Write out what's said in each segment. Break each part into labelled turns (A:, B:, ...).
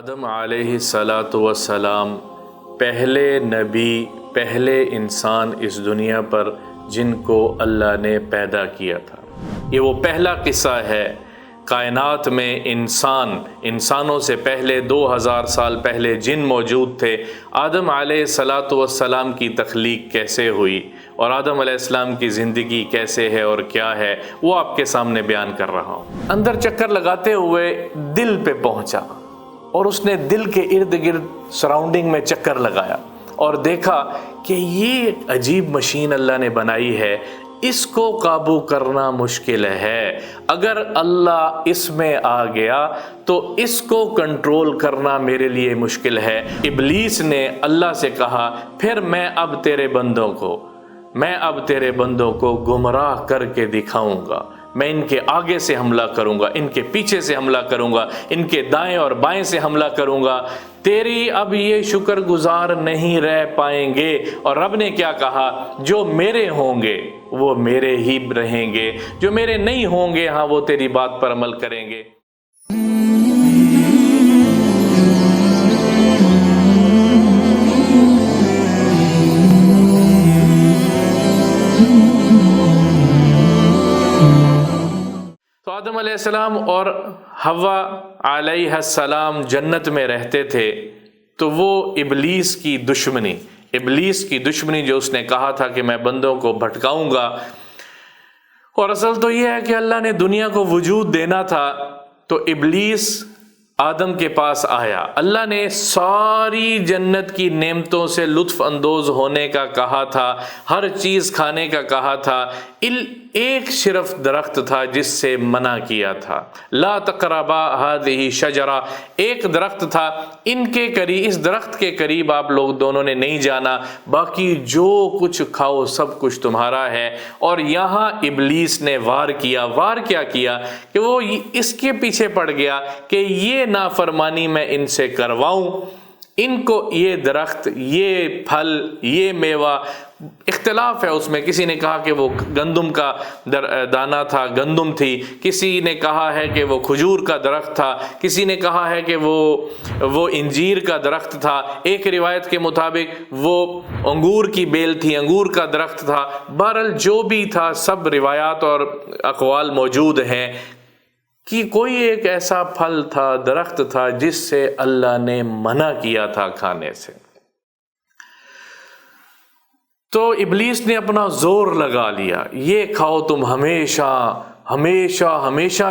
A: آدم علیہ الصلاۃ والسلام پہلے نبی، پہلے انسان اس دنیا پر جن کو اللہ نے پیدا کیا تھا۔ یہ وہ پہلا قصہ ہے کائنات میں انسانوں سے پہلے 2000 سال پہلے جن موجود تھے۔ آدم علیہ الصلاۃ والسلام کی تخلیق کیسے ہوئی اور آدم علیہ السلام کی زندگی کیسے ہے اور کیا ہے، وہ آپ کے سامنے بیان کر رہا ہوں۔ اندر چکر لگاتے ہوئے دل پہ پہنچا اور اس نے دل کے ارد گرد سراؤنڈنگ میں چکر لگایا اور دیکھا کہ یہ عجیب مشین اللہ نے بنائی ہے، اس کو قابو کرنا مشکل ہے۔ اگر اللہ اس میں آ گیا تو اس کو کنٹرول کرنا میرے لیے مشکل ہے۔ ابلیس نے اللہ سے کہا، پھر میں اب تیرے بندوں کو گمراہ کر کے دکھاؤں گا۔ میں ان کے آگے سے حملہ کروں گا، ان کے پیچھے سے حملہ کروں گا، ان کے دائیں اور بائیں سے حملہ کروں گا، تیری اب یہ شکر گزار نہیں رہ پائیں گے۔ اور رب نے کیا کہا، جو میرے ہوں گے وہ میرے ہی رہیں گے، جو میرے نہیں ہوں گے ہاں وہ تیری بات پر عمل کریں گے۔ تو آدم علیہ السلام اور حوا علیہ السلام جنت میں رہتے تھے، تو وہ ابلیس کی دشمنی جو اس نے کہا تھا کہ میں بندوں کو بھٹکاؤں گا، اور اصل تو یہ ہے کہ اللہ نے دنیا کو وجود دینا تھا، تو ابلیس آدم کے پاس آیا۔ اللہ نے ساری جنت کی نعمتوں سے لطف اندوز ہونے کا کہا تھا، ہر چیز کھانے کا کہا تھا، ایک صرف درخت تھا جس سے منع کیا تھا، لا تقربا هذه شجرہ، ایک درخت تھا، اس درخت کے قریب آپ لوگ دونوں نے نہیں جانا، باقی جو کچھ کھاؤ سب کچھ تمہارا ہے۔ اور یہاں ابلیس نے وار کیا کہ وہ اس کے پیچھے پڑ گیا کہ یہ نافرمانی میں ان سے کرواؤں، ان کو یہ درخت، یہ پھل، یہ میوہ، اختلاف ہے اس میں، کسی نے کہا کہ وہ گندم کا دانہ تھا، گندم تھی، کسی نے کہا ہے کہ وہ کھجور کا درخت تھا، کسی نے کہا ہے کہ وہ انجیر کا درخت تھا، ایک روایت کے مطابق وہ انگور کی بیل تھی، انگور کا درخت تھا۔ بہرحال جو بھی تھا، سب روایات اور اقوال موجود ہیں کہ کوئی ایک ایسا پھل تھا، درخت تھا جس سے اللہ نے منع کیا تھا کھانے سے۔ تو ابلیس نے اپنا زور لگا لیا، یہ کھاؤ تم ہمیشہ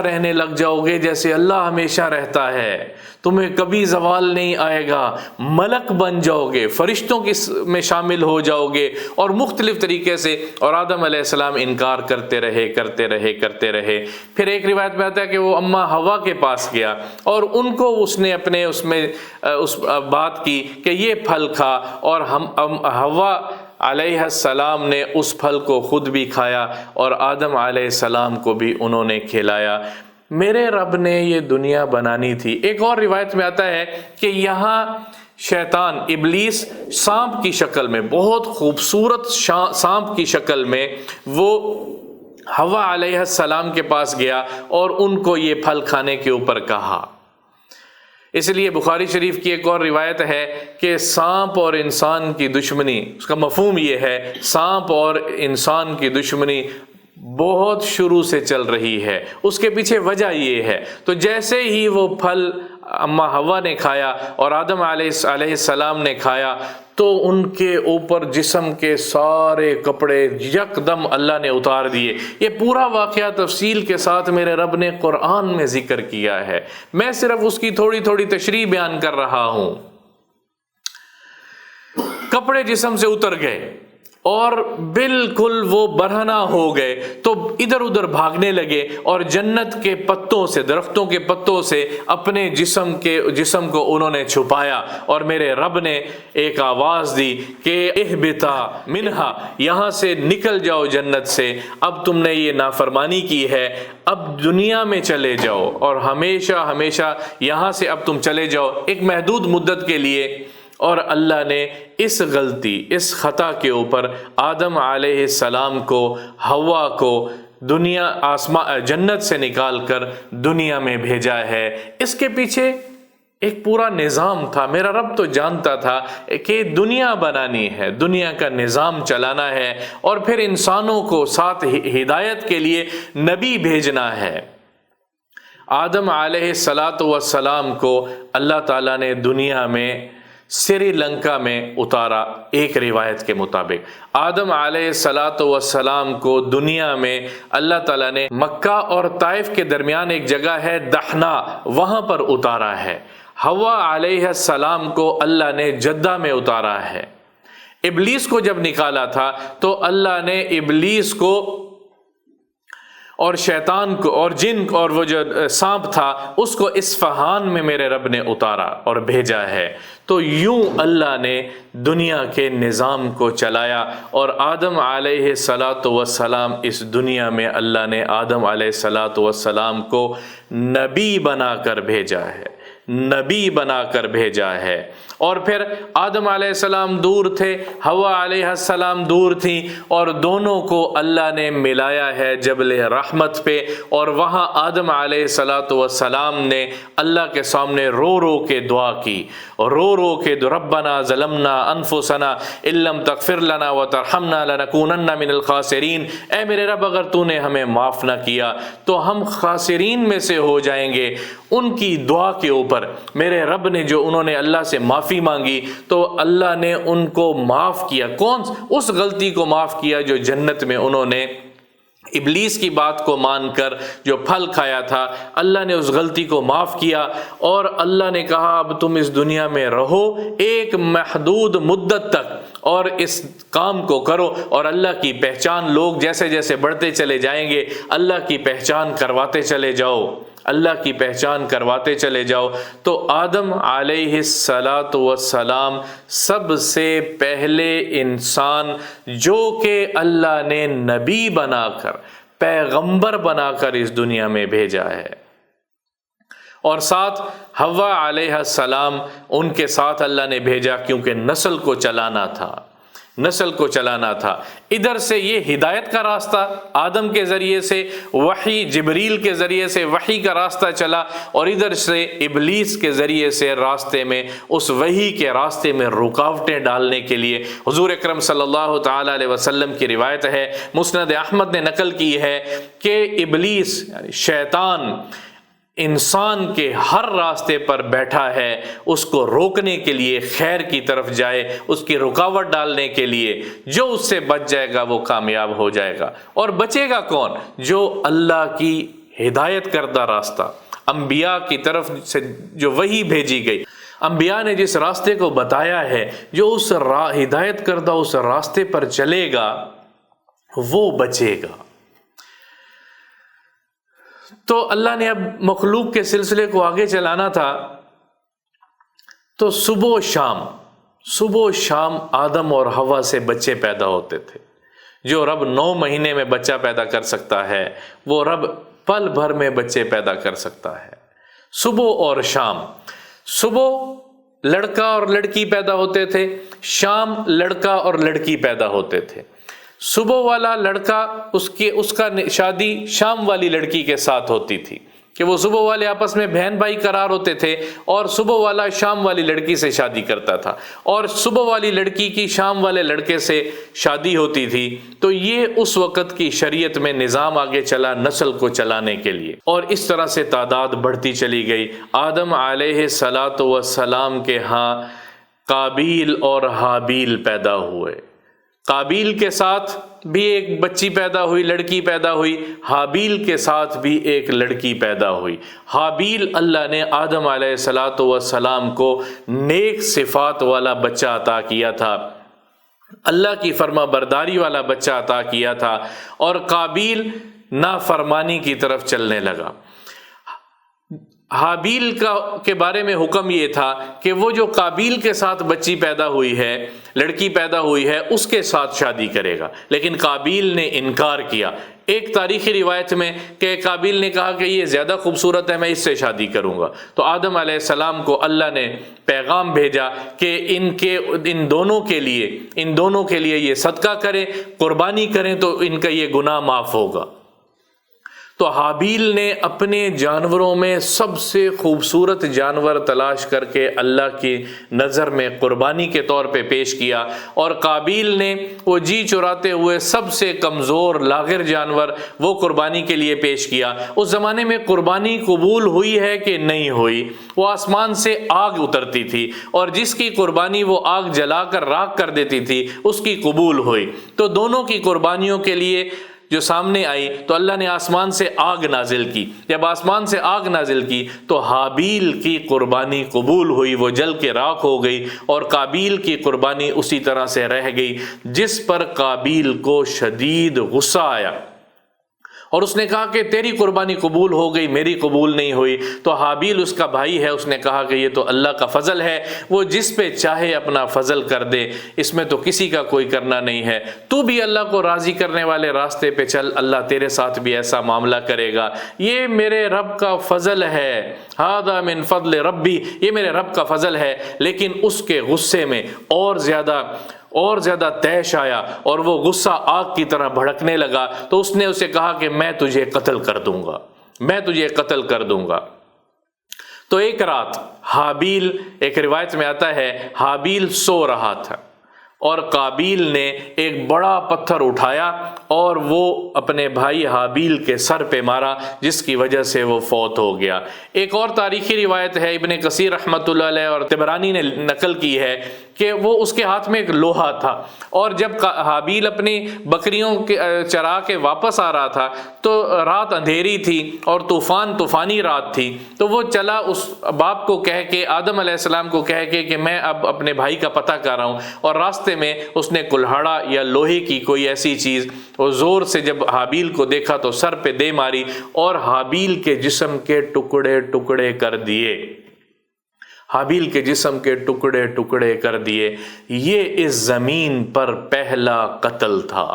A: رہنے لگ جاؤ گے جیسے اللہ ہمیشہ رہتا ہے، تمہیں کبھی زوال نہیں آئے گا، ملک بن جاؤ گے، فرشتوں میں شامل ہو جاؤ گے، اور مختلف طریقے سے۔ اور آدم علیہ السلام انکار کرتے رہے۔ پھر ایک روایت میں آتا ہے کہ وہ اماں حوا کے پاس گیا اور ان کو اس نے اپنے اس بات کی کہ یہ پھل کھا، اور حوا علیہ السلام نے اس پھل کو خود بھی کھایا اور آدم علیہ السلام کو بھی انہوں نے کھلایا۔ میرے رب نے یہ دنیا بنانی تھی۔ ایک اور روایت میں آتا ہے کہ یہاں شیطان ابلیس سانپ کی شکل میں، بہت خوبصورت سانپ کی شکل میں، وہ حوا علیہ السلام کے پاس گیا اور ان کو یہ پھل کھانے کے اوپر کہا۔ اس لیے بخاری شریف کی ایک اور روایت ہے کہ سانپ اور انسان کی دشمنی، اس کا مفہوم یہ ہے، سانپ اور انسان کی دشمنی بہت شروع سے چل رہی ہے، اس کے پیچھے وجہ یہ ہے۔ تو جیسے ہی وہ پھل اماں حوا نے کھایا اور آدم علیہ السلام نے کھایا، تو ان کے اوپر جسم کے سارے کپڑے یکدم اللہ نے اتار دیے۔ یہ پورا واقعہ تفصیل کے ساتھ میرے رب نے قرآن میں ذکر کیا ہے، میں صرف اس کی تھوڑی تشریح بیان کر رہا ہوں۔ کپڑے جسم سے اتر گئے اور بالکل وہ برہنہ ہو گئے، تو ادھر ادھر بھاگنے لگے اور جنت کے پتوں سے، درختوں کے پتوں سے اپنے جسم کو انہوں نے چھپایا، اور میرے رب نے ایک آواز دی کہ اہبتا منہا، یہاں سے نکل جاؤ جنت سے، اب تم نے یہ نافرمانی کی ہے، اب دنیا میں چلے جاؤ اور ہمیشہ یہاں سے اب تم چلے جاؤ ایک محدود مدت کے لیے۔ اور اللہ نے اس غلطی، اس خطا کے اوپر آدم علیہ السلام کو، حوا کو جنت سے نکال کر دنیا میں بھیجا ہے۔ اس کے پیچھے ایک پورا نظام تھا۔ میرا رب تو جانتا تھا کہ دنیا بنانی ہے، دنیا کا نظام چلانا ہے، اور پھر انسانوں کو ساتھ ہدایت کے لیے نبی بھیجنا ہے۔ آدم علیہ السلام کو اللہ تعالیٰ نے دنیا میں سری لنکا میں اتارا۔ ایک روایت کے مطابق آدم علیہ السلام کو دنیا میں اللہ تعالیٰ نے مکہ اور طائف کے درمیان ایک جگہ ہے دحنا، وہاں پر اتارا ہے۔ حوا علیہ السلام کو اللہ نے جدہ میں اتارا ہے۔ ابلیس کو جب نکالا تھا تو اللہ نے ابلیس کو اور شیطان کو اور جن اور وہ جو سانپ تھا اس کو اصفہان میں میرے رب نے اتارا اور بھیجا ہے۔ تو یوں اللہ نے دنیا کے نظام کو چلایا، اور آدم علیہ السلام اس دنیا میں اللہ نے آدم علیہ السلام کو نبی بنا کر بھیجا ہے، نبی بنا کر بھیجا ہے۔ اور پھر آدم علیہ السلام دور تھے، حوا علیہ السلام دور تھی، اور دونوں کو اللہ نے ملایا ہے جبل رحمت پہ، اور وہاں آدم علیہ السلام نے اللہ کے سامنے رو رو کے دعا کی، رو رو کے ربنا ظلمنا انفسنا ان لم تغفر لنا وترحمنا لنکونن من الخاسرین، اے میرے رب اگر تو نے ہمیں معاف نہ کیا تو ہم خاسرین میں سے ہو جائیں گے۔ ان کی دعا کے اوپر میرے رب نے جو انہوں نے اللہ سے معافی مانگی تو اللہ نے ان کو معاف کیا۔ کون اس غلطی کو معاف کیا جو جنت میں انہوں نے ابلیس کی بات کو مان کر جو پھل کھایا تھا، اللہ نے اس غلطی کو معاف کیا، اور اللہ نے کہا اب تم اس دنیا میں رہو ایک محدود مدت تک اور اس کام کو کرو، اور اللہ کی پہچان لوگ جیسے جیسے بڑھتے چلے جائیں گے اللہ کی پہچان کرواتے چلے جاؤ، اللہ کی پہچان کرواتے چلے جاؤ۔ تو آدم علیہ السلام سب سے پہلے انسان جو کہ اللہ نے نبی بنا کر، پیغمبر بنا کر اس دنیا میں بھیجا ہے، اور ساتھ حوا علیہ السلام ان کے ساتھ اللہ نے بھیجا کیونکہ نسل کو چلانا تھا، نسل کو چلانا تھا۔ ادھر سے یہ ہدایت کا راستہ آدم کے ذریعے سے، وحی جبریل کے ذریعے سے وحی کا راستہ چلا، اور ادھر سے ابلیس کے ذریعے سے راستے میں اس وحی کے راستے میں رکاوٹیں ڈالنے کے لیے حضور اکرم صلی اللہ تعالی علیہ وسلم کی روایت ہے، مسند احمد نے نقل کی ہے کہ ابلیس یعنی شیطان انسان کے ہر راستے پر بیٹھا ہے اس کو روکنے کے لیے، خیر کی طرف جائے اس کی رکاوٹ ڈالنے کے لیے۔ جو اس سے بچ جائے گا وہ کامیاب ہو جائے گا، اور بچے گا کون؟ جو اللہ کی ہدایت کردہ راستہ، انبیاء کی طرف سے جو وحی بھیجی گئی، انبیاء نے جس راستے کو بتایا ہے، جو اس ہدایت کردہ اس راستے پر چلے گا وہ بچے گا۔ تو اللہ نے اب مخلوق کے سلسلے کو آگے چلانا تھا، تو صبح و شام آدم اور حوا سے بچے پیدا ہوتے تھے۔ جو رب 9 مہینے میں بچہ پیدا کر سکتا ہے وہ رب پل بھر میں بچے پیدا کر سکتا ہے۔ صبح اور شام، صبح لڑکا اور لڑکی پیدا ہوتے تھے، شام لڑکا اور لڑکی پیدا ہوتے تھے۔ صبح والا لڑکا اس کا شادی شام والی لڑکی کے ساتھ ہوتی تھی کہ وہ صبح والے آپس میں بہن بھائی قرار ہوتے تھے، اور صبح والا شام والی لڑکی سے شادی کرتا تھا، اور صبح والی لڑکی کی شام والے لڑکے سے شادی ہوتی تھی۔ تو یہ اس وقت کی شریعت میں نظام آگے چلا نسل کو چلانے کے لیے، اور اس طرح سے تعداد بڑھتی چلی گئی۔ آدم علیہ السلام کے ہاں قابیل اور حابیل پیدا ہوئے۔ قابیل کے ساتھ بھی ایک بچی پیدا ہوئی، لڑکی پیدا ہوئی، حابیل کے ساتھ بھی ایک لڑکی پیدا ہوئی۔ حابیل اللہ نے آدم علیہ السلام کو نیک صفات والا بچہ عطا کیا تھا، اللہ کی فرما برداری والا بچہ عطا کیا تھا، اور قابیل نافرمانی کی طرف چلنے لگا۔ حابیل کے بارے میں حکم یہ تھا کہ وہ جو قابیل کے ساتھ بچی پیدا ہوئی ہے، لڑکی پیدا ہوئی ہے، اس کے ساتھ شادی کرے گا، لیکن قابیل نے انکار کیا۔ ایک تاریخی روایت میں کہ قابیل نے کہا کہ یہ زیادہ خوبصورت ہے، میں اس سے شادی کروں گا۔ تو آدم علیہ السلام کو اللہ نے پیغام بھیجا کہ ان دونوں کے لیے یہ صدقہ کریں، قربانی کریں تو ان کا یہ گناہ معاف ہوگا۔ تو حابیل نے اپنے جانوروں میں سب سے خوبصورت جانور تلاش کر کے اللہ کی نظر میں قربانی کے طور پہ پیش کیا، اور قابیل نے وہ جی چراتے ہوئے سب سے کمزور لاغر جانور وہ قربانی کے لیے پیش کیا۔ اس زمانے میں قربانی قبول ہوئی ہے کہ نہیں ہوئی؟ وہ آسمان سے آگ اترتی تھی اور جس کی قربانی وہ آگ جلا کر راکھ کر دیتی تھی اس کی قبول ہوئی۔ تو دونوں کی قربانیوں کے لیے جو سامنے آئی تو اللہ نے آسمان سے آگ نازل کی۔ جب آسمان سے آگ نازل کی تو حابیل کی قربانی قبول ہوئی، وہ جل کے راکھ ہو گئی، اور قابیل کی قربانی اسی طرح سے رہ گئی، جس پر قابیل کو شدید غصہ آیا اور اس نے کہا کہ تیری قربانی قبول ہو گئی، میری قبول نہیں ہوئی۔ تو حابیل اس کا بھائی ہے، اس نے کہا کہ یہ تو اللہ کا فضل ہے، وہ جس پہ چاہے اپنا فضل کر دے، اس میں تو کسی کا کوئی کرنا نہیں ہے، تو بھی اللہ کو راضی کرنے والے راستے پہ چل، اللہ تیرے ساتھ بھی ایسا معاملہ کرے گا، یہ میرے رب کا فضل ہے، ھذا من فضل ربی، یہ میرے رب کا فضل ہے۔ لیکن اس کے غصے میں اور زیادہ طیش آیا اور وہ غصہ آگ کی طرح بھڑکنے لگا، تو اس نے اسے کہا کہ میں تجھے قتل کر دوں گا، میں تجھے قتل کر دوں گا۔ تو ایک رات حابیل، ایک روایت میں آتا ہے حابیل سو رہا تھا اور قابیل نے ایک بڑا پتھر اٹھایا اور وہ اپنے بھائی حابیل کے سر پہ مارا، جس کی وجہ سے وہ فوت ہو گیا۔ ایک اور تاریخی روایت ہے، ابن کثیر رحمۃ اللہ علیہ اور طبرانی نے نقل کی ہے کہ وہ اس کے ہاتھ میں ایک لوہا تھا، اور جب حابیل اپنی بکریوں کے چرا کے واپس آ رہا تھا تو رات اندھیری تھی اور طوفانی رات تھی، تو وہ چلا اس باپ کو کہہ کے، آدم علیہ السلام کو کہہ کے کہ میں اب اپنے بھائی کا پتہ کر رہا ہوں، اور راستے میں اس نے کلہاڑا یا لوہے کی کوئی ایسی چیز اور زور سے جب حابیل کو دیکھا تو سر پہ دے ماری اور حابیل کے جسم کے ٹکڑے ٹکڑے کر دیے، حابیل کے جسم کے ٹکڑے ٹکڑے کر دیے۔ یہ اس زمین پر پہلا قتل تھا،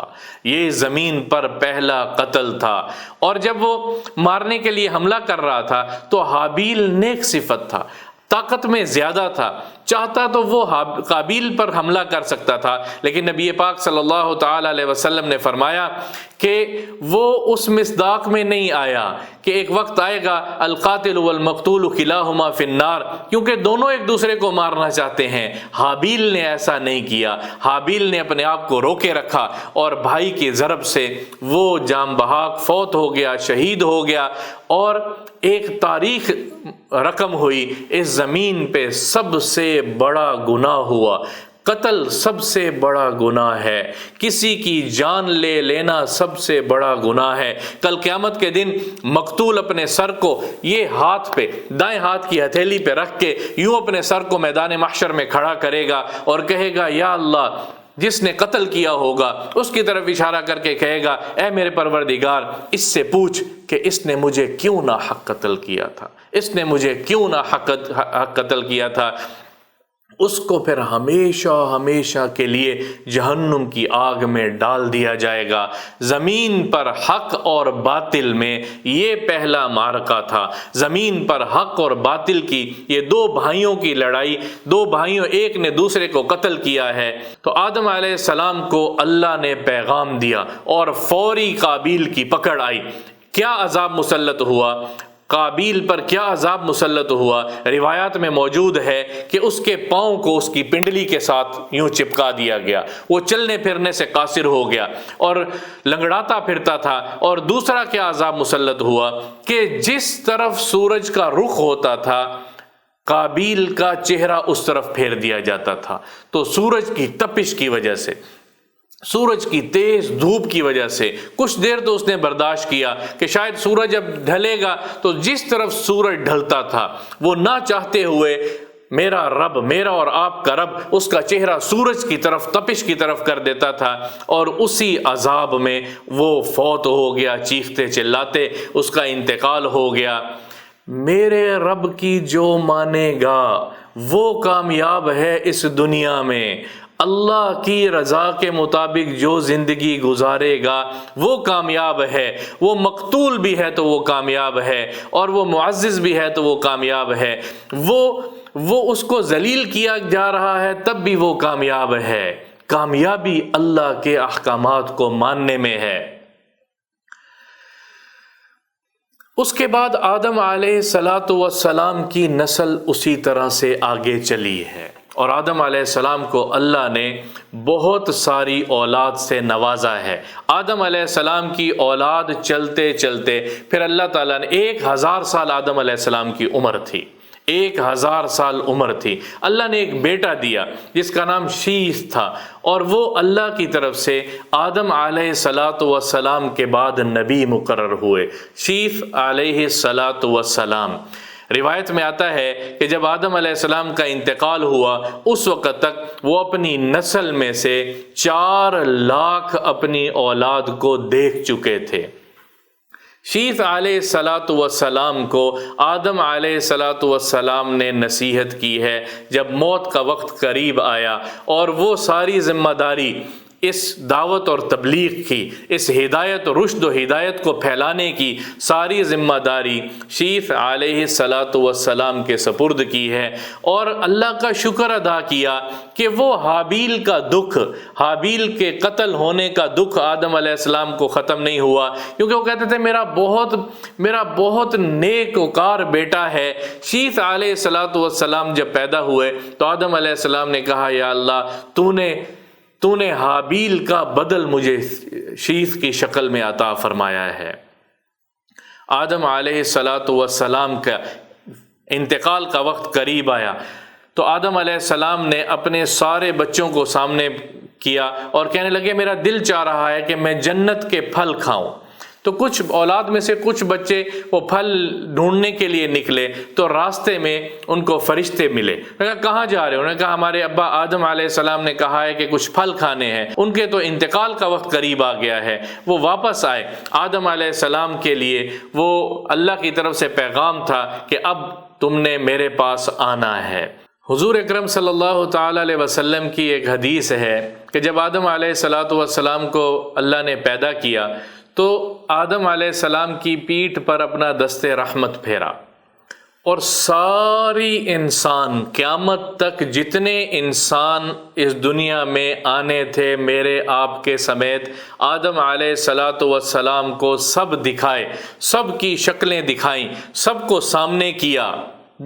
A: یہ زمین پر پہلا قتل تھا۔ اور جب وہ مارنے کے لیے حملہ کر رہا تھا تو حابیل نیک صفت تھا، طاقت میں زیادہ تھا، چاہتا تو وہ قابیل پر حملہ کر سکتا تھا، لیکن نبی پاک صلی اللہ تعالی علیہ وسلم نے فرمایا کہ وہ اس مصداق میں نہیں آیا کہ ایک وقت آئے گا القاتل والمقتول کلاہما فی النار، کیونکہ دونوں ایک دوسرے کو مارنا چاہتے ہیں۔ حابیل نے ایسا نہیں کیا، حابیل نے اپنے آپ کو روکے رکھا اور بھائی کی ضرب سے وہ جام بحق فوت ہو گیا، شہید ہو گیا، اور ایک تاریخ رقم ہوئی، اس زمین پہ سب سے بڑا گناہ ہوا، قتل سب سے بڑا گناہ ہے، کسی کی جان لے لینا سب سے بڑا گناہ ہے۔ کل قیامت کے دن مقتول اپنے سر کو یہ ہاتھ پہ، دائیں ہاتھ کی ہتھیلی پہ رکھ کے یوں اپنے سر کو میدان محشر میں کھڑا کرے گا اور کہے گا یا اللہ، جس نے قتل کیا ہوگا اس کی طرف اشارہ کر کے کہے گا اے میرے پروردگار، اس سے پوچھ کہ اس نے مجھے کیوں نہ حق قتل کیا تھا، اس نے مجھے کیوں نہ حق قتل کیا تھا۔ اس کو پھر ہمیشہ ہمیشہ کے لیے جہنم کی آگ میں ڈال دیا جائے گا۔ زمین پر حق اور باطل میں یہ پہلا معرکہ تھا، زمین پر حق اور باطل کی یہ دو بھائیوں کی لڑائی، دو بھائیوں ایک نے دوسرے کو قتل کیا ہے۔ تو آدم علیہ السلام کو اللہ نے پیغام دیا اور فوری قابیل کی پکڑ آئی۔ کیا عذاب مسلط ہوا قابیل پر، کیا عذاب مسلط ہوا؟ روایات میں موجود ہے کہ اس کے پاؤں کو اس کی پنڈلی کے ساتھ یوں چپکا دیا گیا، وہ چلنے پھرنے سے قاصر ہو گیا اور لنگڑاتا پھرتا تھا۔ اور دوسرا کیا عذاب مسلط ہوا کہ جس طرف سورج کا رخ ہوتا تھا قابیل کا چہرہ اس طرف پھیر دیا جاتا تھا، تو سورج کی تپش کی وجہ سے، سورج کی تیز دھوپ کی وجہ سے کچھ دیر تو اس نے برداشت کیا کہ شاید سورج اب ڈھلے گا، تو جس طرف سورج ڈھلتا تھا وہ نہ چاہتے ہوئے میرا رب، میرا اور آپ کا رب اس کا چہرہ سورج کی طرف، تپش کی طرف کر دیتا تھا، اور اسی عذاب میں وہ فوت ہو گیا، چیختے چلاتے اس کا انتقال ہو گیا۔ میرے رب کی جو مانے گا وہ کامیاب ہے اس دنیا میں، اللہ کی رضا کے مطابق جو زندگی گزارے گا وہ کامیاب ہے، وہ مقتول بھی ہے تو وہ کامیاب ہے، اور وہ معزز بھی ہے تو وہ کامیاب ہے، وہ اس کو ذلیل کیا جا رہا ہے تب بھی وہ کامیاب ہے۔ کامیابی اللہ کے احکامات کو ماننے میں ہے۔ اس کے بعد آدم علیہ السلام کی نسل اسی طرح سے آگے چلی ہے، اور آدم علیہ السلام کو اللہ نے بہت ساری اولاد سے نوازا ہے۔ آدم علیہ السلام کی اولاد چلتے چلتے پھر اللہ تعالیٰ نے 1000 سال آدم علیہ السلام کی عمر تھی، 1000 سال عمر تھی، اللہ نے ایک بیٹا دیا جس کا نام شیث تھا، اور وہ اللہ کی طرف سے آدم علیہ السلام کے بعد نبی مقرر ہوئے، شیث علیہ السلام۔ روایت میں آتا ہے کہ جب آدم علیہ السلام کا انتقال ہوا اس وقت تک وہ اپنی نسل میں سے 4 لاکھ اپنی اولاد کو دیکھ چکے تھے۔ شیث علیہ السلام کو آدم علیہ السلام نے نصیحت کی ہے جب موت کا وقت قریب آیا، اور وہ ساری ذمہ داری اس دعوت اور تبلیغ کی، اس ہدایت و رشد و ہدایت کو پھیلانے کی ساری ذمہ داری شیث علیہ السلام کے سپرد کی ہے، اور اللہ کا شکر ادا کیا کہ وہ حابیل کا دکھ، حابیل کے قتل ہونے کا دکھ آدم علیہ السلام کو ختم نہیں ہوا، کیونکہ وہ کہتے تھے میرا بہت نیک وکار بیٹا ہے۔ شیث علیہ السلام جب پیدا ہوئے تو آدم علیہ السلام نے کہا یا اللہ تو نے حابیل کا بدل مجھے شیث کی شکل میں عطا فرمایا ہے۔ آدم علیہ السلام کا انتقال کا وقت قریب آیا تو آدم علیہ السلام نے اپنے سارے بچوں کو سامنے کیا اور کہنے لگے میرا دل چاہ رہا ہے کہ میں جنت کے پھل کھاؤں۔ تو کچھ اولاد میں سے کچھ بچے وہ پھل ڈھونڈنے کے لیے نکلے تو راستے میں ان کو فرشتے ملے۔ کہا کہاں جا رہے ہو؟ انہوں نے کہا ہمارے ابا آدم علیہ السلام نے کہا ہے کہ کچھ پھل کھانے ہیں، ان کے تو انتقال کا وقت قریب آ گیا ہے۔ وہ واپس آئے، آدم علیہ السلام کے لیے وہ اللہ کی طرف سے پیغام تھا کہ اب تم نے میرے پاس آنا ہے۔ حضور اکرم صلی اللہ تعالی علیہ وسلم کی ایک حدیث ہے کہ جب آدم علیہ السلام کو اللہ نے پیدا کیا تو آدم علیہ السلام کی پیٹھ پر اپنا دست رحمت پھیرا، اور ساری انسان قیامت تک جتنے انسان اس دنیا میں آنے تھے میرے آپ کے سمیت آدم علیہ السلام کو سب دکھائے، سب کی شکلیں دکھائیں، سب کو سامنے کیا،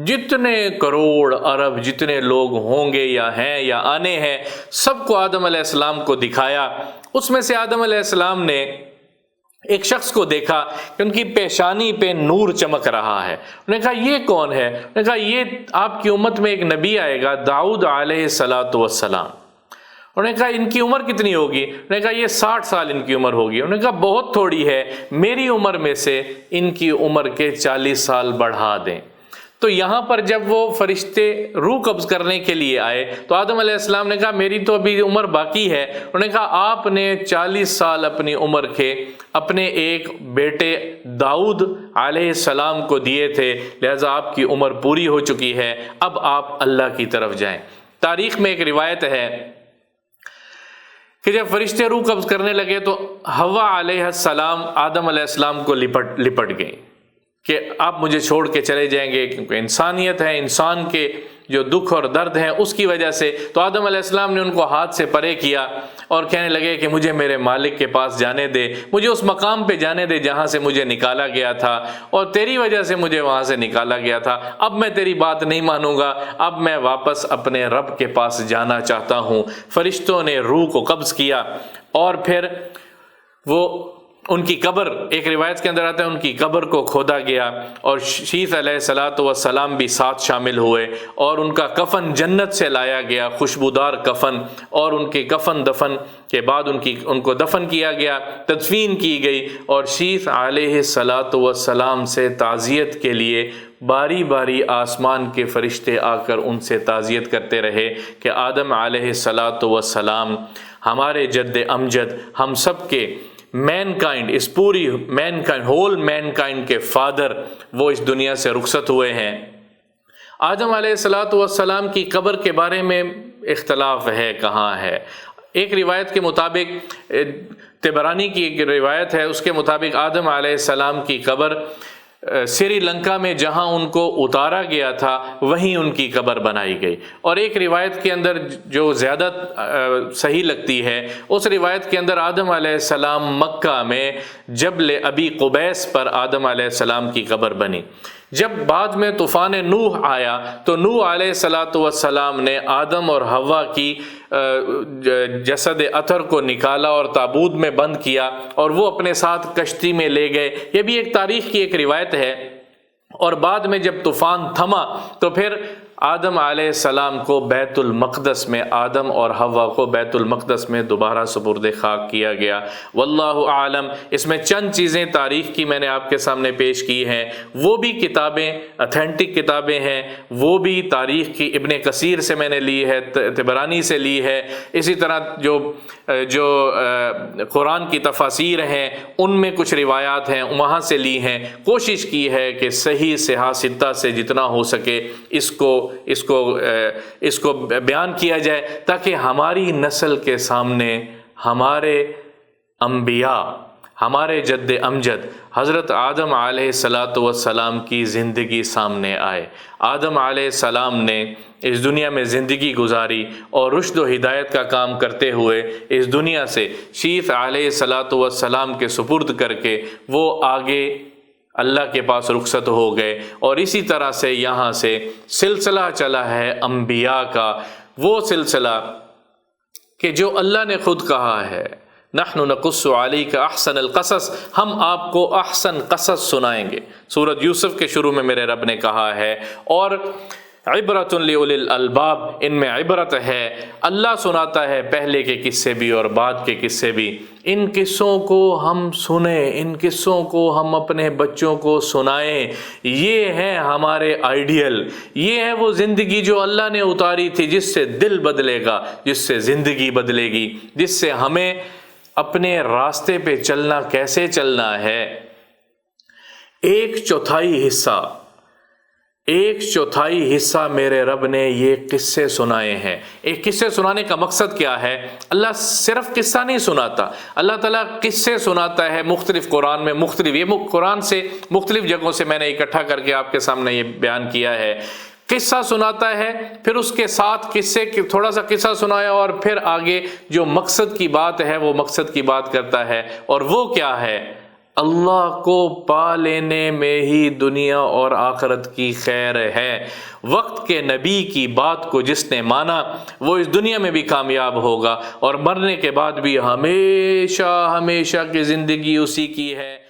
A: جتنے کروڑ ارب جتنے لوگ ہوں گے یا ہیں یا آنے ہیں سب کو آدم علیہ السلام کو دکھایا۔ اس میں سے آدم علیہ السلام نے ایک شخص کو دیکھا کہ ان کی پیشانی پہ نور چمک رہا ہے۔ انہوں نے کہا یہ کون ہے؟ انہوں نے کہا یہ آپ کی امت میں ایک نبی آئے گا، داؤد علیہ السلام۔ انہوں نے کہا ان کی عمر کتنی ہوگی؟ انہوں نے کہا یہ 60 سال ان کی عمر ہوگی۔ انہوں نے کہا بہت تھوڑی ہے، میری عمر میں سے ان کی عمر کے 40 سال بڑھا دیں۔ تو یہاں پر جب وہ فرشتے روح قبض کرنے کے لیے آئے تو آدم علیہ السلام نے کہا میری تو ابھی عمر باقی ہے۔ انہوں نے کہا آپ نے 40 سال اپنی عمر کے اپنے ایک بیٹے داؤد علیہ السلام کو دیے تھے، لہذا آپ کی عمر پوری ہو چکی ہے، اب آپ اللہ کی طرف جائیں۔ تاریخ میں ایک روایت ہے کہ جب فرشتے روح قبض کرنے لگے تو حوا علیہ السلام آدم علیہ السلام کو لپٹ گئی کہ آپ مجھے چھوڑ کے چلے جائیں گے، کیونکہ انسانیت ہے، انسان کے جو دکھ اور درد ہیں اس کی وجہ سے۔ تو آدم علیہ السلام نے ان کو ہاتھ سے پرے کیا اور کہنے لگے کہ مجھے میرے مالک کے پاس جانے دے، مجھے اس مقام پہ جانے دے جہاں سے مجھے نکالا گیا تھا، اور تیری وجہ سے مجھے وہاں سے نکالا گیا تھا، اب میں تیری بات نہیں مانوں گا، اب میں واپس اپنے رب کے پاس جانا چاہتا ہوں۔ فرشتوں نے روح کو قبض کیا اور پھر وہ ان کی قبر، ایک روایت کے اندر آتا ہے ان کی قبر کو کھودا گیا، اور شیث علیہ السلام بھی ساتھ شامل ہوئے، اور ان کا کفن جنت سے لایا گیا، خوشبودار کفن، اور ان کے کفن دفن کے بعد ان کو دفن کیا گیا، تدفین کی گئی، اور شیث علیہ السلام سے تعزیت کے لیے باری باری آسمان کے فرشتے آ کر ان سے تعزیت کرتے رہے کہ آدم علیہ السلام ہمارے جد امجد، ہم سب کے مین کائنڈ، اس پوری main kind, whole main kind کے فادر، وہ اس دنیا سے رخصت ہوئے ہیں۔ آدم علیہ السلام کی قبر کے بارے میں اختلاف ہے کہاں ہے۔ ایک روایت کے مطابق، طبرانی کی ایک روایت ہے، اس کے مطابق آدم علیہ السلام کی قبر سری لنکا میں جہاں ان کو اتارا گیا تھا وہیں ان کی قبر بنائی گئی۔ اور ایک روایت کے اندر جو زیادہ صحیح لگتی ہے، اس روایت کے اندر آدم علیہ السلام مکہ میں جبل ابی قبیس پر آدم علیہ السلام کی قبر بنی۔ جب بعد میں طوفان نوح آیا تو نوح علیہ السلام نے آدم اور حوا کی جسد اطہر کو نکالا اور تابوت میں بند کیا اور وہ اپنے ساتھ کشتی میں لے گئے۔ یہ بھی ایک تاریخ کی ایک روایت ہے۔ اور بعد میں جب طوفان تھما تو پھر آدم علیہ السلام کو بیت المقدس میں، آدم اور حوا کو بیت المقدس میں دوبارہ سپرد خاک کیا گیا۔ واللہ اعلم۔ اس میں چند چیزیں تاریخ کی میں نے آپ کے سامنے پیش کی ہیں، وہ بھی کتابیں اتھینٹک کتابیں ہیں، وہ بھی تاریخ کی ابن کثیر سے میں نے لی ہے، طبرانی سے لی ہے، اسی طرح جو قرآن کی تفاسیر ہیں ان میں کچھ روایات ہیں وہاں سے لی ہیں۔ کوشش کی ہے کہ صحیح صحاح ستہ سے جتنا ہو سکے اس کو بیان کیا جائے، تاکہ ہماری نسل کے سامنے ہمارے انبیاء، ہمارے جد امجد حضرت آدم علیہ السلام کی زندگی سامنے آئے۔ آدم علیہ السلام نے اس دنیا میں زندگی گزاری اور رشد و ہدایت کا کام کرتے ہوئے اس دنیا سے شیخ علیہ السلام کے سپرد کر کے وہ آگے اللہ کے پاس رخصت ہو گئے۔ اور اسی طرح سے یہاں سے سلسلہ چلا ہے انبیاء کا، وہ سلسلہ کہ جو اللہ نے خود کہا ہے، نحن نقص علیک احسن القصص، ہم آپ کو احسن قصص سنائیں گے۔ سورۃ یوسف کے شروع میں میرے رب نے کہا ہے، اور عبرۃ لأولی الالباب، ان میں عبرت ہے۔ اللہ سناتا ہے پہلے کے قصے بھی اور بعد کے قصے بھی۔ ان قصوں کو ہم سنیں، ان قصوں کو ہم اپنے بچوں کو سنائیں۔ یہ ہے ہمارے آئیڈیل، یہ ہے وہ زندگی جو اللہ نے اتاری تھی، جس سے دل بدلے گا، جس سے زندگی بدلے گی، جس سے ہمیں اپنے راستے پہ چلنا کیسے چلنا ہے۔ ایک چوتھائی حصہ میرے رب نے یہ قصے سنائے ہیں۔ ایک قصے سنانے کا مقصد کیا ہے؟ اللہ صرف قصہ نہیں سناتا، اللہ تعالیٰ قصے سناتا ہے مختلف قرآن میں، یہ قرآن سے مختلف جگہوں سے میں نے اکٹھا کر کے آپ کے سامنے یہ بیان کیا ہے۔ قصہ سناتا ہے، پھر اس کے ساتھ تھوڑا سا قصہ سنایا، اور پھر آگے جو مقصد کی بات ہے وہ مقصد کی بات کرتا ہے۔ اور وہ کیا ہے؟ اللہ کو پا لینے میں ہی دنیا اور آخرت کی خیر ہے۔ وقت کے نبی کی بات کو جس نے مانا وہ اس دنیا میں بھی کامیاب ہوگا، اور مرنے کے بعد بھی ہمیشہ کی زندگی اسی کی ہے۔